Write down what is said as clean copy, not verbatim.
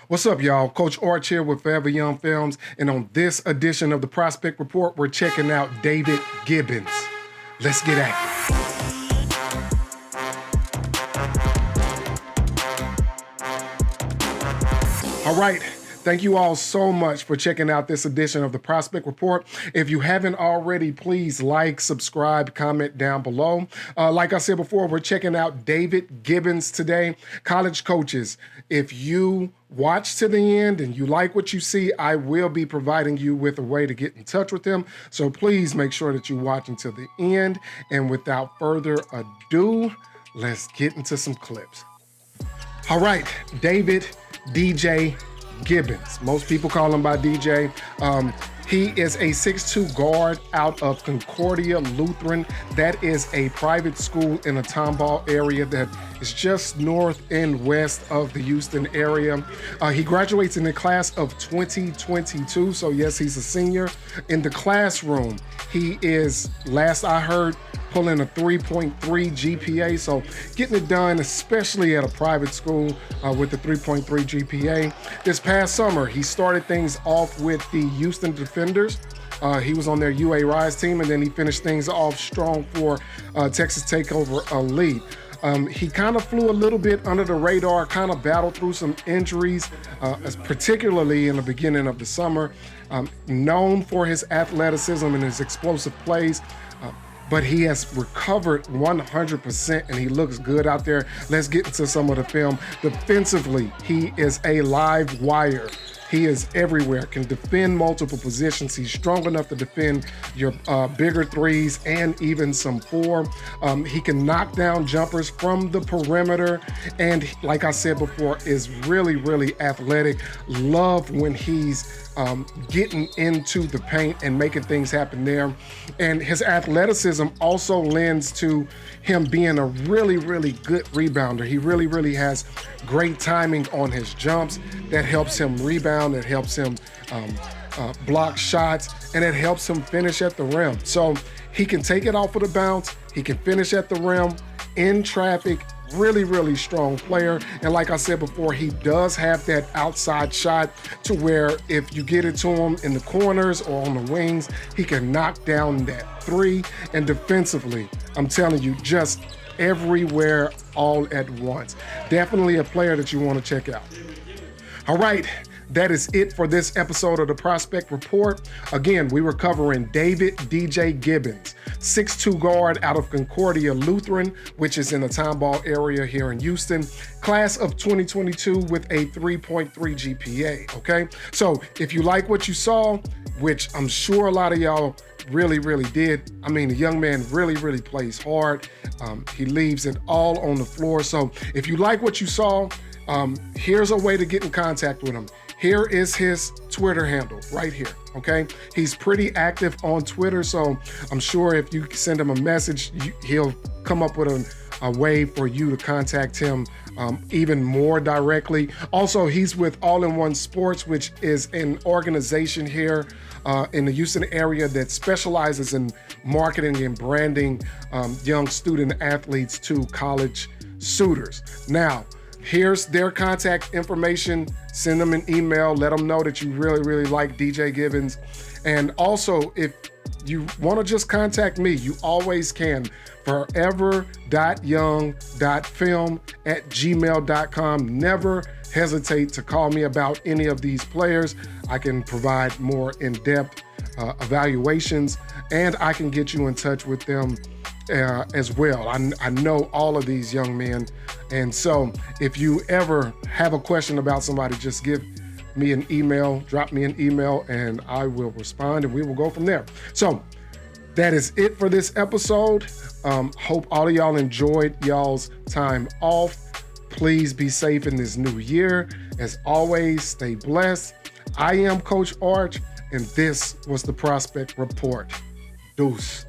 What's up, y'all? Coach Arch here with Forever Young Films, and on this edition of the Prospect Report, we're checking out David Gibbons. Let's get at it. All right. Thank you all so much for checking out this edition of the Prospect Report. If you haven't already, please like, subscribe, comment down below. Like I said before, we're checking out David Gibbons today. College coaches, if you watch to the end and you like what you see, I will be providing you with a way to get in touch with him. So please make sure that you watch until the end. And without further ado, let's get into some clips. All right, David DJ Gibbons. Most people call him by DJ. He is a 6'2" guard out of Concordia Lutheran. That is a private school in the Tomball area that is just north and west of the Houston area. He graduates in the class of 2022, so yes, he's a senior. In the classroom, he is, last I heard, pulling a 3.3 GPA, so getting it done, especially at a private school with the 3.3 GPA. This past summer, he started things off with the Houston Defenders. He was on their UA Rise team, and then he finished things off strong for Texas Takeover Elite. He kind of flew a little bit under the radar, kind of battled through some injuries, particularly in the beginning of the summer. Known for his athleticism and his explosive plays, but he has recovered 100% and he looks good out there. Let's get into some of the film. Defensively, he is a live wire. He is everywhere, can defend multiple positions. He's strong enough to defend your bigger threes and even some four. He can knock down jumpers from the perimeter. And like I said before, is really, really athletic. Love when he's getting into the paint and making things happen there. And his athleticism also lends to him being a really, really good rebounder. He really, really has great timing on his jumps. That helps him rebound, that helps him block shots, and it helps him finish at the rim. So he can take it off of the bounce, he can finish at the rim, in traffic. Really, really strong player. And like I said before, he does have that outside shot to where if you get it to him in the corners or on the wings, he can knock down that three. And defensively, I'm telling you, just everywhere all at once. Definitely a player that you want to check out. All right. That is it for this episode of the Prospect Report. Again, we were covering David DJ Gibbons, 6'2" guard out of Concordia Lutheran, which is in the Tomball area here in Houston, class of 2022 with a 3.3 GPA, okay? So if you like what you saw, which I'm sure a lot of y'all really, really did. I mean, the young man really, really plays hard. He leaves it all on the floor. So if you like what you saw, here's a way to get in contact with him. Here is his Twitter handle right here, okay? He's pretty active on Twitter, so I'm sure if you send him a message, he'll come up with a way for you to contact him even more directly. Also, he's with All in One Sports, which is an organization here in the Houston area that specializes in marketing and branding young student athletes to college suitors. Now, here's their contact information. Send them an email. Let them know that you really, really like DJ Gibbons. And also, if you want to just contact me, you always can. forever.young.film@gmail.com. Never hesitate to call me about any of these players. I can provide more in-depth evaluations, and I can get you in touch with them as well. I know all of these young men. And so if you ever have a question about somebody, just give me an email, drop me an email, and I will respond and we will go from there. So that is it for this episode. Hope all of y'all enjoyed y'all's time off. Please be safe in this new year. As always, stay blessed. I am Coach Arch, and this was the Prospect Report. Deuce.